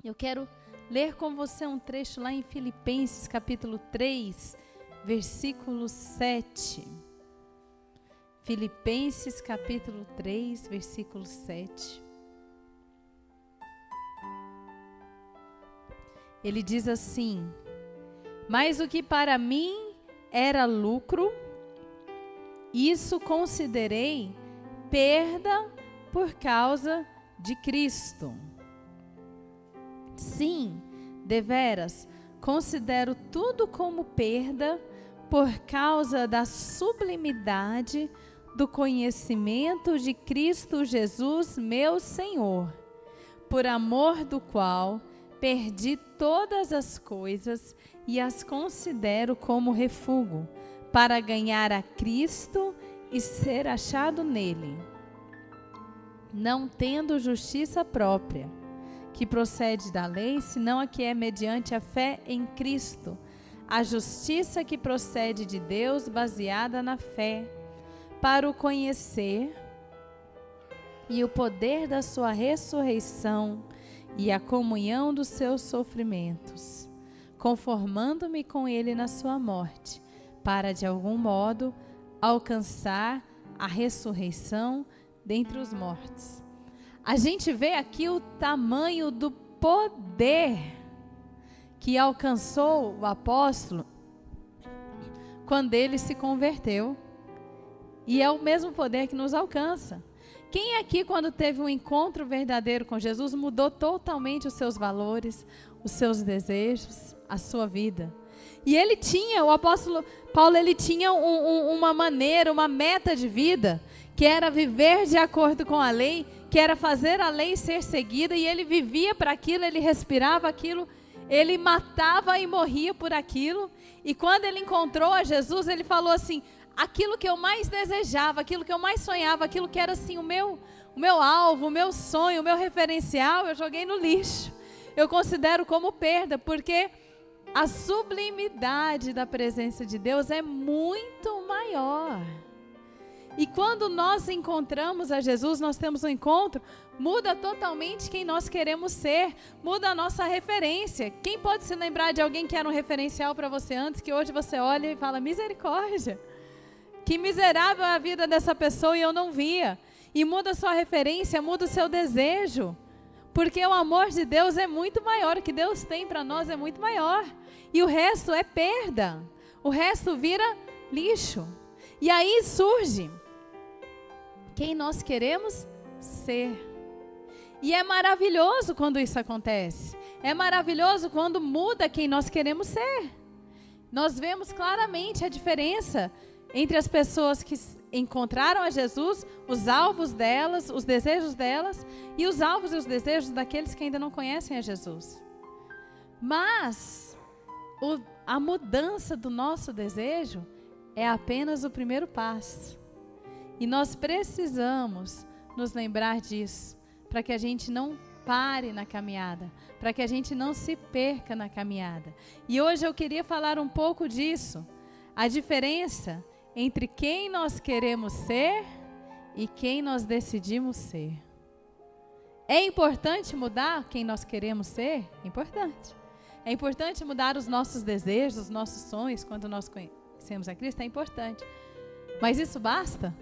Eu quero ler com você um trecho lá em Filipenses, capítulo 3, versículo 7. Filipenses, capítulo 3, versículo 7. Ele diz assim: mas o que para mim era lucro, isso considerei perda por causa de Cristo. Sim, deveras, considero tudo como perda por causa da sublimidade do conhecimento de Cristo Jesus, meu Senhor, por amor do qual perdi todas as coisas e as considero como refúgio, para ganhar a Cristo e ser achado nele, não tendo justiça própria, que procede da lei, senão a que é mediante a fé em Cristo, a justiça que procede de Deus, baseada na fé, para o conhecer e o poder da sua ressurreição e a comunhão dos seus sofrimentos, conformando-me com ele na sua morte, para de algum modo alcançar a ressurreição dentre os mortos. A gente vê aqui o tamanho do poder que alcançou o apóstolo quando ele se converteu. E é o mesmo poder que nos alcança. Quem aqui, quando teve um encontro verdadeiro com Jesus, mudou totalmente os seus valores, os seus desejos, a sua vida? E ele tinha, o apóstolo Paulo, ele tinha uma maneira, uma meta de vida, que era viver de acordo com a lei, que era fazer a lei ser seguida, e ele vivia para aquilo, ele respirava aquilo, ele matava e morria por aquilo. E quando ele encontrou a Jesus, ele falou assim: aquilo que eu mais desejava, aquilo que eu mais sonhava, aquilo que era assim o meu alvo, o meu sonho, o meu referencial, eu joguei no lixo. Eu considero como perda, porque a sublimidade da presença de Deus é muito maior. E quando nós encontramos a Jesus, nós temos um encontro, muda totalmente quem nós queremos ser, muda a nossa referência. Quem pode se lembrar de alguém que era um referencial para você antes, que hoje você olha e fala: misericórdia, que miserável é a vida dessa pessoa e eu não via. E muda a sua referência, muda o seu desejo, porque o amor de Deus é muito maior, o que Deus tem para nós é muito maior. E o resto é perda, o resto vira lixo. E aí surge quem nós queremos ser. E é maravilhoso quando isso acontece. É maravilhoso quando muda quem nós queremos ser. Nós vemos claramente a diferença entre as pessoas que encontraram a Jesus, os alvos delas, os desejos delas, e os alvos e os desejos daqueles que ainda não conhecem a Jesus. Mas a mudança do nosso desejo é apenas o primeiro passo. E nós precisamos nos lembrar disso, para que a gente não pare na caminhada, para que a gente não se perca na caminhada. E hoje eu queria falar um pouco disso, a diferença entre quem nós queremos ser e quem nós decidimos ser. É importante mudar quem nós queremos ser? Importante. É importante mudar os nossos desejos, os nossos sonhos, quando nós conhecemos a Cristo, é importante. Mas isso basta?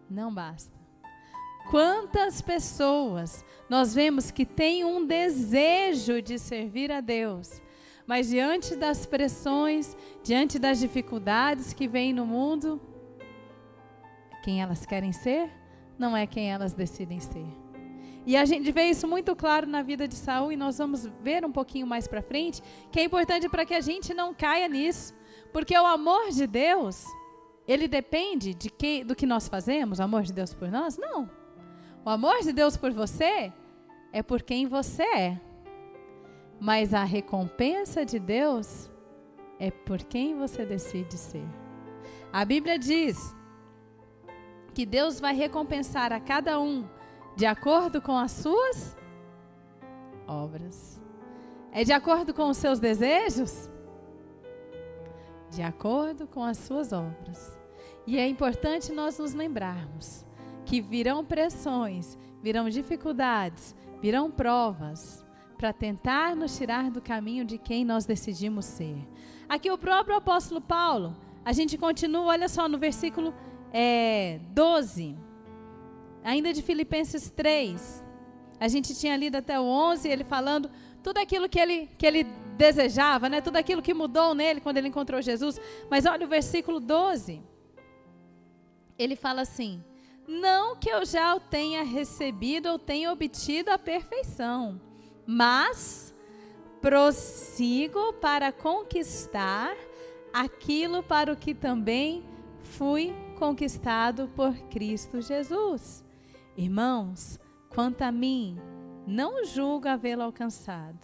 Não basta. Quantas pessoas nós vemos que têm um desejo de servir a Deus, mas diante das pressões, diante das dificuldades que vêm no mundo, quem elas querem ser não é quem elas decidem ser. E a gente vê isso muito claro na vida de Saul, e nós vamos ver um pouquinho mais para frente, que é importante para que a gente não caia nisso, porque o amor de Deus, ele depende do que nós fazemos, o amor de Deus por nós? Não. O amor de Deus por você é por quem você é. Mas a recompensa de Deus é por quem você decide ser. A Bíblia diz que Deus vai recompensar a cada um de acordo com as suas obras. É de acordo com os seus desejos? De acordo com as suas obras. E é importante nós nos lembrarmos que virão pressões, virão dificuldades, virão provas para tentar nos tirar do caminho de quem nós decidimos ser. Aqui o próprio apóstolo Paulo, a gente continua, olha só, no versículo 12, ainda de Filipenses 3, a gente tinha lido até o 11, ele falando tudo aquilo que ele desejava, né? Tudo aquilo que mudou nele quando ele encontrou Jesus. Mas olha o versículo 12, ele fala assim: não que eu já o tenha recebido ou tenha obtido a perfeição, mas prossigo para conquistar aquilo para o que também fui conquistado por Cristo Jesus. Irmãos, quanto a mim, não julgo havê-lo alcançado,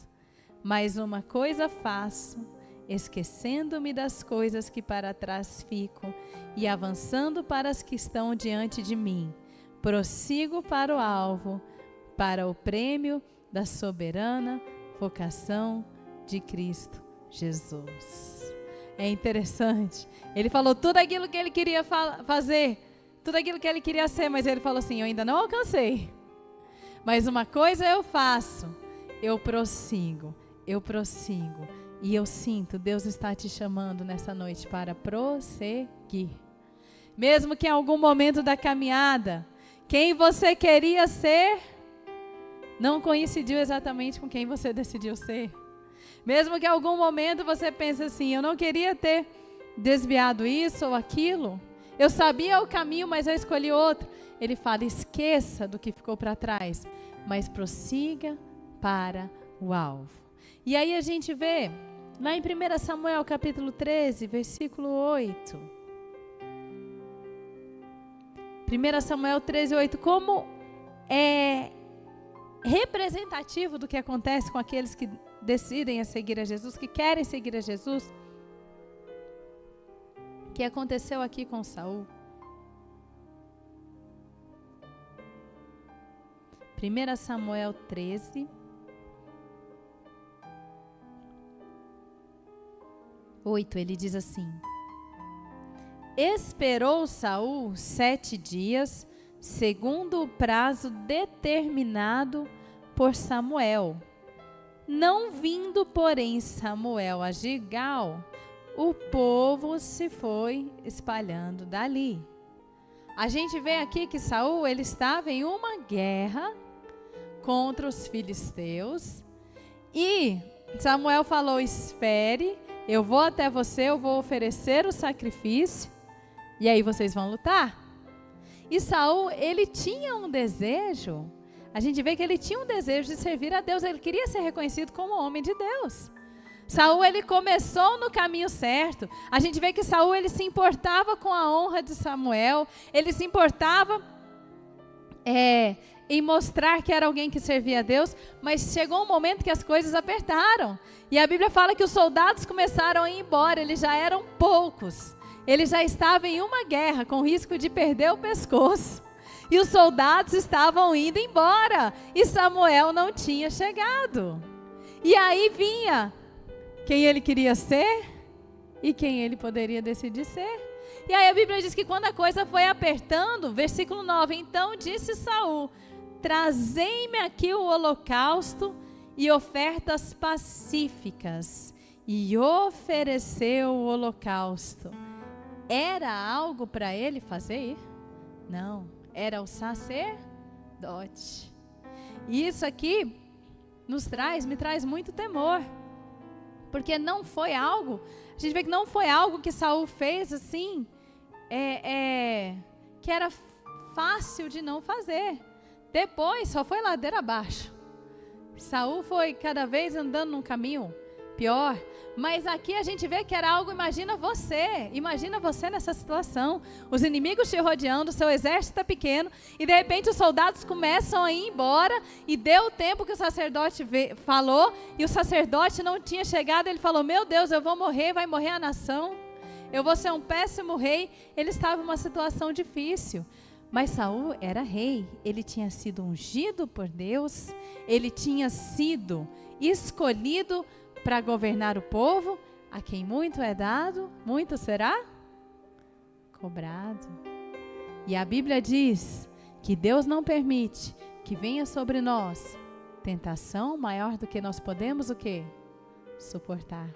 mas uma coisa faço, esquecendo-me das coisas que para trás ficam e avançando para as que estão diante de mim, prossigo para o alvo, para o prêmio da soberana vocação de Cristo Jesus. É interessante, ele falou tudo aquilo que ele queria fazer, tudo aquilo que ele queria ser, mas ele falou assim: eu ainda não alcancei, mas uma coisa eu faço, eu prossigo, e eu sinto, Deus está te chamando nessa noite para prosseguir. Mesmo que em algum momento da caminhada, quem você queria ser, não coincidiu exatamente com quem você decidiu ser. Mesmo que em algum momento você pense assim: eu não queria ter desviado isso ou aquilo, eu sabia o caminho, mas eu escolhi outro. Ele fala: esqueça do que ficou para trás, mas prossiga para o alvo. E aí a gente vê lá em 1 Samuel capítulo 13, versículo 8. 1 Samuel 13, 8, como é representativo do que acontece com aqueles que decidem a seguir a Jesus, que querem seguir a Jesus, que aconteceu aqui com Saul. 1 Samuel 13, 8, ele diz assim: esperou Saul 7 dias, segundo o prazo determinado por Samuel. Não vindo, porém, Samuel a Gilgal, o povo se foi espalhando dali. A gente vê aqui que Saul, ele estava em uma guerra contra os filisteus, e Samuel falou: espere, eu vou até você, eu vou oferecer o sacrifício, e aí vocês vão lutar. E Saul, ele tinha um desejo, a gente vê que ele tinha um desejo de servir a Deus, ele queria ser reconhecido como homem de Deus. Saul, ele começou no caminho certo. A gente vê que Saul, ele se importava com a honra de Samuel, ele se importava em mostrar que era alguém que servia a Deus, mas chegou um momento que as coisas apertaram. E a Bíblia fala que os soldados começaram a ir embora, eles já eram poucos. Eles já estavam em uma guerra com risco de perder o pescoço. E os soldados estavam indo embora, e Samuel não tinha chegado. E aí vinha quem ele queria ser e quem ele poderia decidir ser. E aí a Bíblia diz que quando a coisa foi apertando, versículo 9, então disse Saul: trazei-me aqui o holocausto e ofertas pacíficas. E ofereceu o holocausto. Era algo para ele fazer? Não, era o sacerdote. E isso aqui me traz muito temor. Porque não foi algo, a gente vê que não foi algo que Saul fez assim, que era fácil de não fazer. Depois só foi ladeira abaixo. Saul foi cada vez andando num caminho pior. Mas aqui a gente vê que era algo, imagina você nessa situação. Os inimigos te rodeando, o seu exército está pequeno, e de repente os soldados começam a ir embora, e deu o tempo que o sacerdote falou, e o sacerdote não tinha chegado, ele falou: meu Deus, eu vou morrer, vai morrer a nação, eu vou ser um péssimo rei. Ele estava em uma situação difícil. Mas Saul era rei, ele tinha sido ungido por Deus, ele tinha sido escolhido para governar o povo. A quem muito é dado, muito será cobrado. E a Bíblia diz que Deus não permite que venha sobre nós tentação maior do que nós podemos o quê? Suportar.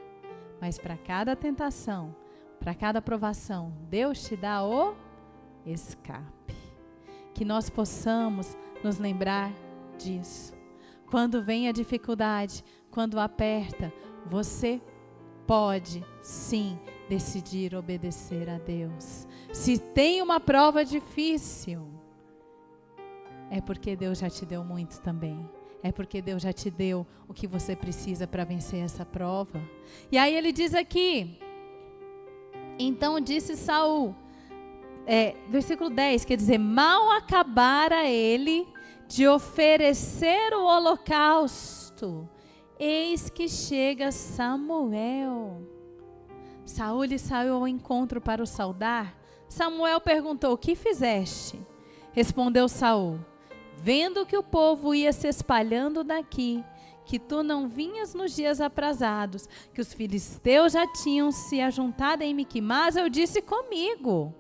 Mas para cada tentação, para cada provação, Deus te dá o escape. Que nós possamos nos lembrar disso. Quando vem a dificuldade, quando aperta, você pode sim decidir obedecer a Deus. Se tem uma prova difícil, é porque Deus já te deu muito também. É porque Deus já te deu o que você precisa para vencer essa prova. E aí ele diz aqui, então disse Saul, versículo 10, quer dizer, mal acabara ele de oferecer o holocausto, eis que chega Samuel. Saul lhe saiu ao encontro para o saudar. Samuel perguntou, o que fizeste? Respondeu Saul, vendo que o povo ia se espalhando daqui, que tu não vinhas nos dias aprazados, que os filisteus já tinham se ajuntado em Miquimás, eu disse comigo,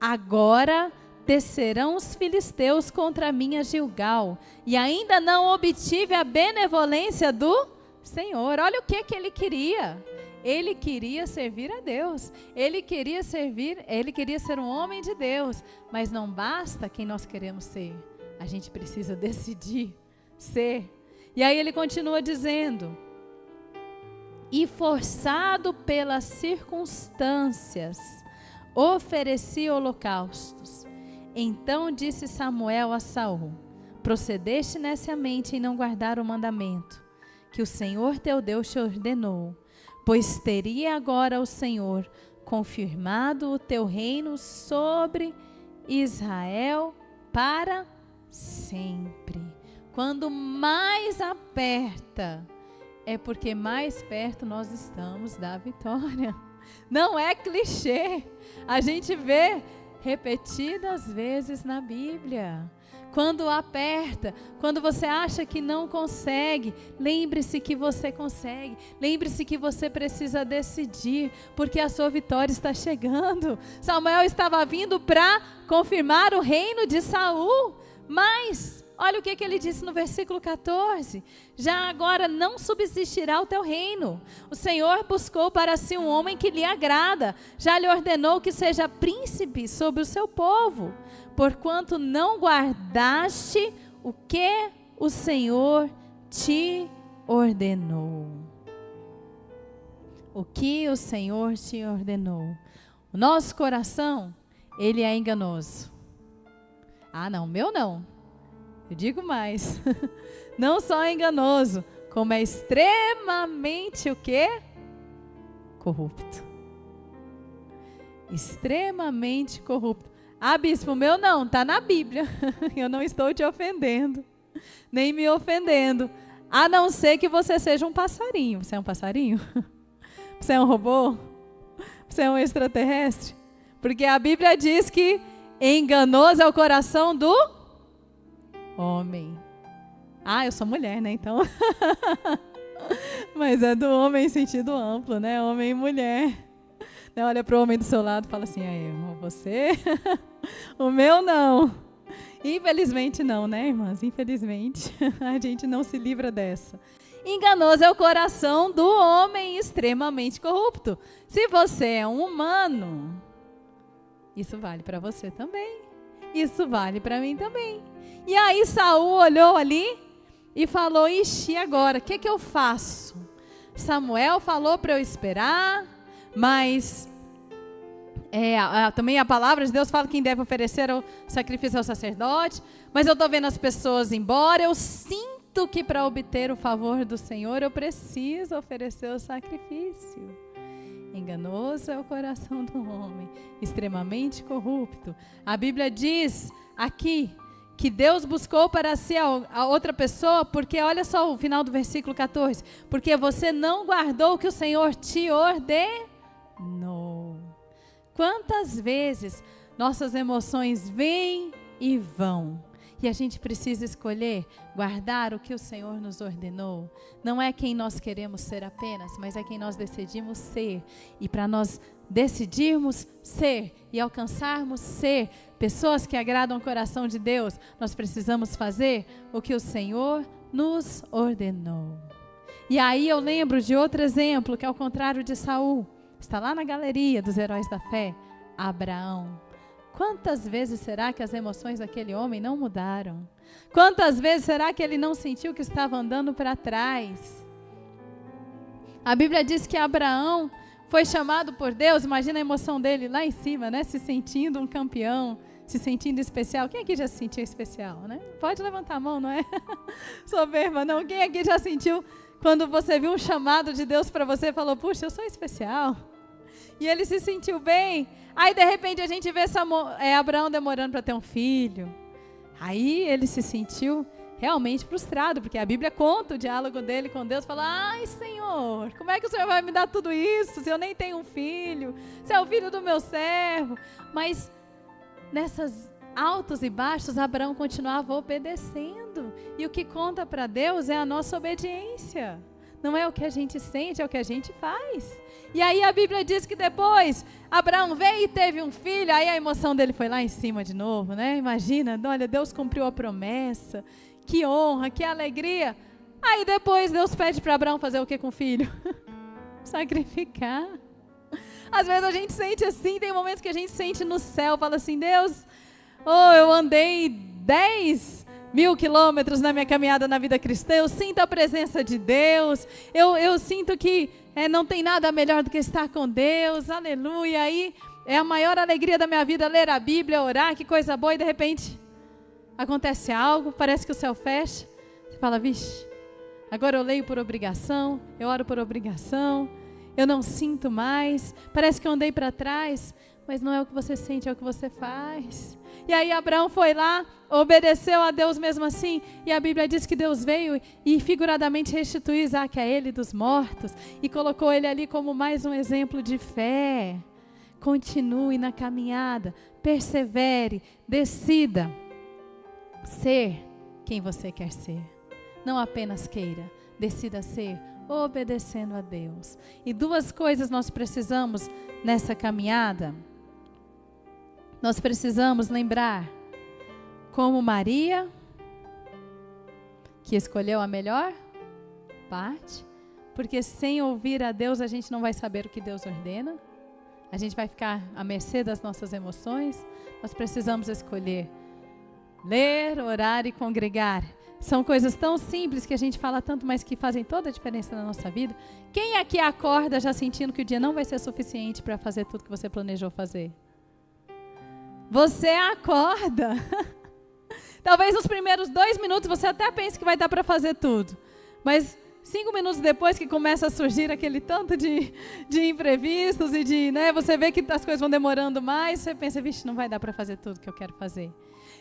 agora descerão os filisteus contra mim a Gilgal, e ainda não obtive a benevolência do Senhor. Olha o que ele queria. Ele queria servir a Deus. Ele queria ser um homem de Deus. Mas não basta quem nós queremos ser. A gente precisa decidir ser. E aí ele continua dizendo, e forçado pelas circunstâncias, ofereci holocaustos. Então disse Samuel a Saul, procedeste neciamente em não guardar o mandamento, que o Senhor teu Deus te ordenou, pois teria agora o Senhor confirmado o teu reino sobre Israel para sempre. Quando mais aperta, é porque mais perto nós estamos da vitória. Não é clichê. A gente vê repetidas vezes na Bíblia. Quando aperta, quando você acha que não consegue, lembre-se que você consegue. Lembre-se que você precisa decidir, porque a sua vitória está chegando. Samuel estava vindo para confirmar o reino de Saul, mas olha o que ele disse no versículo 14. Já agora não subsistirá o teu reino. O Senhor buscou para si um homem que lhe agrada. Já lhe ordenou que seja príncipe sobre o seu povo. Porquanto não guardaste o que o Senhor te ordenou. O que o Senhor te ordenou. O nosso coração, ele é enganoso. Ah, não, meu não. Eu digo mais, não só é enganoso, como é extremamente o quê? Corrupto. Extremamente corrupto. Ah, bispo, o meu não, está na Bíblia. Eu não estou te ofendendo, nem me ofendendo, a não ser que você seja um passarinho. Você é um passarinho? Você é um robô? Você é um extraterrestre? Porque a Bíblia diz que enganoso é o coração do homem. Ah, eu sou mulher, né, então. Mas é do homem em sentido amplo, né, homem e mulher. Olha para o homem do seu lado e fala assim, aí, você? O meu não. Infelizmente não, né, irmãs? Infelizmente, a gente não se livra dessa. Enganoso é o coração do homem extremamente corrupto. Se você é um humano, isso vale para você também. Isso vale para mim também. E aí Saul olhou ali e falou, ixi, agora, o que eu faço? Samuel falou para eu esperar, mas também a palavra de Deus fala que quem deve oferecer o sacrifício ao sacerdote, mas eu estou vendo as pessoas ir embora, eu sinto que para obter o favor do Senhor eu preciso oferecer o sacrifício. Enganoso é o coração do homem, extremamente corrupto. A Bíblia diz aqui que Deus buscou para si a outra pessoa, porque olha só o final do versículo 14, porque você não guardou o que o Senhor te ordenou. Quantas vezes nossas emoções vêm e vão, e a gente precisa escolher guardar o que o Senhor nos ordenou. Não é quem nós queremos ser apenas, mas é quem nós decidimos ser. E para nós decidirmos ser e alcançarmos ser pessoas que agradam o coração de Deus, nós precisamos fazer o que o Senhor nos ordenou. E aí eu lembro de outro exemplo, que é ao contrário de Saul. Está lá na galeria dos heróis da fé, Abraão. Quantas vezes será que as emoções daquele homem não mudaram? Quantas vezes será que ele não sentiu que estava andando para trás? A Bíblia diz que Abraão foi chamado por Deus, imagina a emoção dele lá em cima, né? Se sentindo um campeão, se sentindo especial. Quem aqui já se sentiu especial, né? Pode levantar a mão, não é? Soberba, não. Quem aqui já sentiu quando você viu um chamado de Deus para você e falou, puxa, eu sou especial? E ele se sentiu bem. Aí, de repente, a gente vê Abraão demorando para ter um filho. Aí, ele se sentiu realmente frustrado, porque a Bíblia conta o diálogo dele com Deus. Fala, ai, Senhor, como é que o Senhor vai me dar tudo isso se eu nem tenho um filho? Se é o filho do meu servo. Mas, nessas altos e baixos, Abraão continuava obedecendo. E o que conta para Deus é a nossa obediência. Não é o que a gente sente, é o que a gente faz. E aí a Bíblia diz que depois Abraão veio e teve um filho, aí a emoção dele foi lá em cima de novo, né? Imagina, olha, Deus cumpriu a promessa, que honra, que alegria. Aí depois Deus pede para Abraão fazer o que com o filho? Sacrificar. Às vezes a gente sente assim, tem momentos que a gente sente no céu, fala assim, Deus, eu andei 10.000 quilômetros na minha caminhada na vida cristã, eu sinto a presença de Deus, eu sinto que não tem nada melhor do que estar com Deus, aleluia, aí é a maior alegria da minha vida ler a Bíblia, orar, que coisa boa, e de repente acontece algo, parece que o céu fecha, você fala, vixe, agora eu leio por obrigação, eu oro por obrigação, eu não sinto mais, parece que eu andei para trás, mas não é o que você sente, é o que você faz. E aí Abraão foi lá, obedeceu a Deus mesmo assim, e a Bíblia diz que Deus veio e figuradamente restituiu Isaac a ele dos mortos, e colocou ele ali como mais um exemplo de fé. Continue na caminhada, persevere, decida ser quem você quer ser. Não apenas queira, decida ser obedecendo a Deus. E duas coisas nós precisamos nessa caminhada. Nós precisamos lembrar, como Maria, que escolheu a melhor parte, porque sem ouvir a Deus a gente não vai saber o que Deus ordena, a gente vai ficar à mercê das nossas emoções. Nós precisamos escolher ler, orar e congregar. São coisas tão simples que a gente fala tanto, mas que fazem toda a diferença na nossa vida. Quem aqui acorda já sentindo que o dia não vai ser suficiente para fazer tudo que você planejou fazer? Você acorda. Talvez nos primeiros 2 minutos você até pense que vai dar para fazer tudo. Mas 5 minutos depois que começa a surgir aquele tanto de imprevistos e você vê que as coisas vão demorando mais, você pensa, vixe, não vai dar para fazer tudo que eu quero fazer.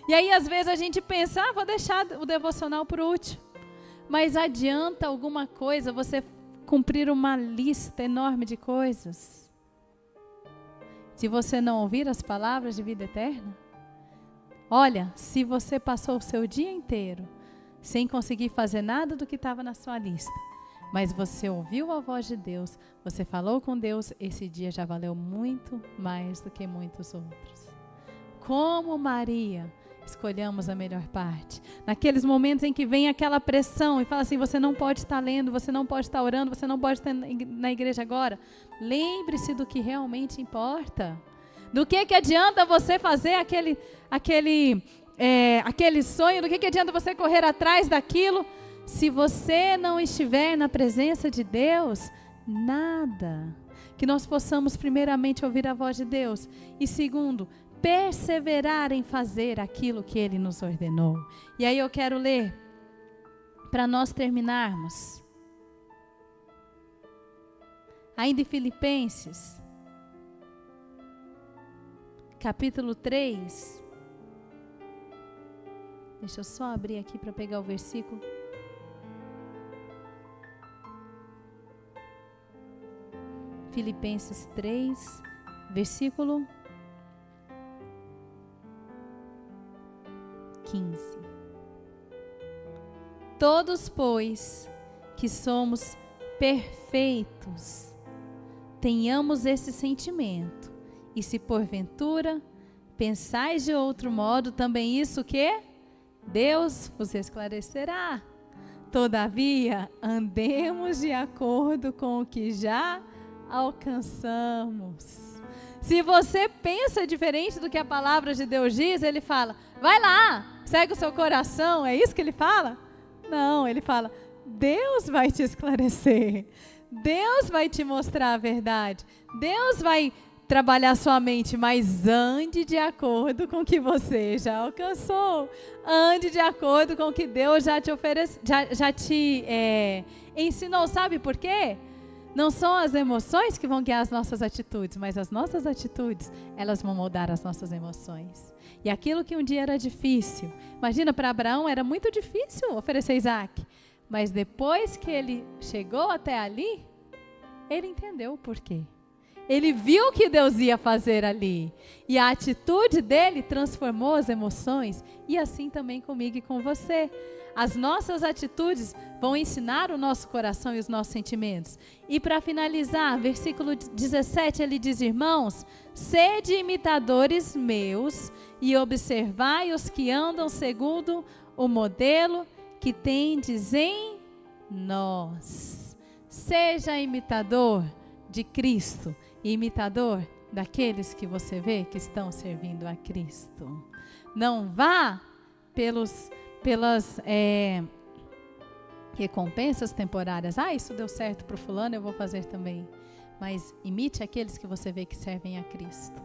E aí às vezes a gente pensa, vou deixar o devocional por último. Mas adianta alguma coisa você cumprir uma lista enorme de coisas? Se você não ouvir as palavras de vida eterna? Olha, se você passou o seu dia inteiro sem conseguir fazer nada do que estava na sua lista, mas você ouviu a voz de Deus, você falou com Deus, esse dia já valeu muito mais do que muitos outros. Como Maria, escolhamos a melhor parte. Naqueles momentos em que vem aquela pressão e fala assim, você não pode estar lendo, você não pode estar orando, você não pode estar na igreja agora. Lembre-se do que realmente importa. Do que adianta você fazer aquele sonho, do que adianta você correr atrás daquilo, se você não estiver na presença de Deus, nada. Que nós possamos primeiramente ouvir a voz de Deus e segundo, perseverar em fazer aquilo que Ele nos ordenou. E aí eu quero ler, para nós terminarmos, ainda em Filipenses, capítulo 3. Deixa eu só abrir aqui para pegar o versículo. Filipenses 3, versículo 15. Todos, pois, que somos perfeitos, tenhamos esse sentimento, e se porventura pensais de outro modo, também isso que Deus vos esclarecerá. Todavia, andemos de acordo com o que já alcançamos. Se você pensa diferente do que a palavra de Deus diz, ele fala, vai lá, segue o seu coração, é isso que ele fala? Não, ele fala, Deus vai te esclarecer, Deus vai te mostrar a verdade, Deus vai trabalhar sua mente, mas ande de acordo com o que você já alcançou, ande de acordo com o que Deus já te ensinou, sabe por quê? Não são as emoções que vão guiar as nossas atitudes, mas as nossas atitudes, elas vão moldar as nossas emoções. E aquilo que um dia era difícil, imagina, para Abraão era muito difícil oferecer Isaac, mas depois que ele chegou até ali, ele entendeu o porquê. Ele viu o que Deus ia fazer ali, e a atitude dele transformou as emoções, e assim também comigo e com você. As nossas atitudes vão ensinar o nosso coração e os nossos sentimentos. E para finalizar, versículo 17, ele diz, irmãos, sede imitadores meus e observai os que andam segundo o modelo que tendes em nós. Seja imitador de Cristo e imitador daqueles que você vê que estão servindo a Cristo. Não vá pelas recompensas temporárias. Isso deu certo para o fulano, eu vou fazer também. Mas imite aqueles que você vê que servem a Cristo.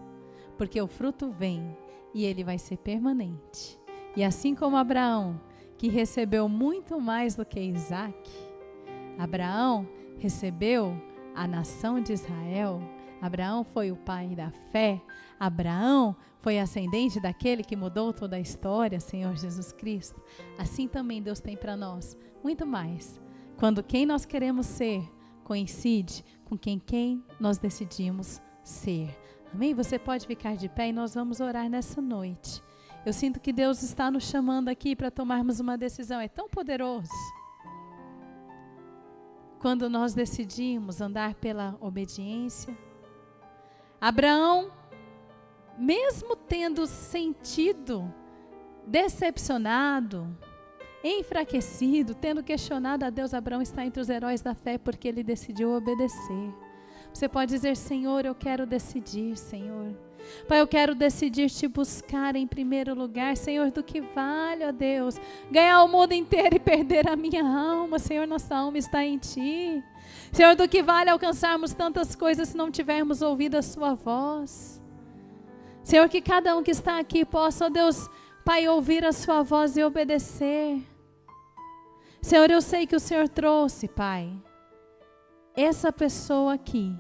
Porque o fruto vem e ele vai ser permanente. E assim como Abraão, que recebeu muito mais do que Isaac, Abraão recebeu a nação de Israel. Abraão foi o pai da fé. Abraão foi ascendente daquele que mudou toda a história, Senhor Jesus Cristo. Assim também Deus tem para nós muito mais. Quando quem nós queremos ser coincide com quem nós decidimos ser. Amém? Você pode ficar de pé e nós vamos orar nessa noite. Eu sinto que Deus está nos chamando aqui para tomarmos uma decisão. É tão poderoso. Quando nós decidimos andar pela obediência. Abraão, mesmo tendo sentido decepcionado, enfraquecido, tendo questionado a Deus, Abraão está entre os heróis da fé porque ele decidiu obedecer. Você pode dizer, Senhor, eu quero decidir, Senhor. Pai, eu quero decidir te buscar em primeiro lugar, Senhor, do que vale, ó Deus, ganhar o mundo inteiro e perder a minha alma, Senhor, nossa alma está em Ti. Senhor, do que vale alcançarmos tantas coisas se não tivermos ouvido a Sua voz. Senhor, que cada um que está aqui possa, ó Deus, Pai, ouvir a Sua voz e obedecer. Senhor, eu sei que o Senhor trouxe, Pai, essa pessoa aqui,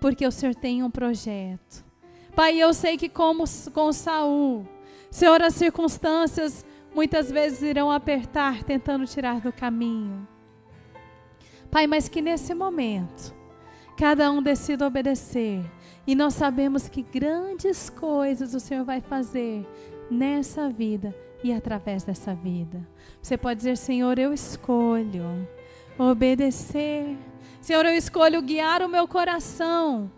porque o Senhor tem um projeto. Pai, eu sei que como com Saul, Senhor, as circunstâncias muitas vezes irão apertar, tentando tirar do caminho. Pai, mas que nesse momento, cada um decida obedecer. E nós sabemos que grandes coisas o Senhor vai fazer nessa vida e através dessa vida. Você pode dizer, Senhor, eu escolho obedecer. Senhor, eu escolho guiar o meu coração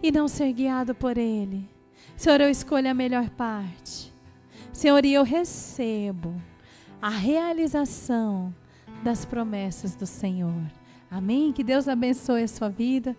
e não ser guiado por ele. Senhor, eu escolho a melhor parte. Senhor, e eu recebo a realização das promessas do Senhor. Amém? Que Deus abençoe a sua vida.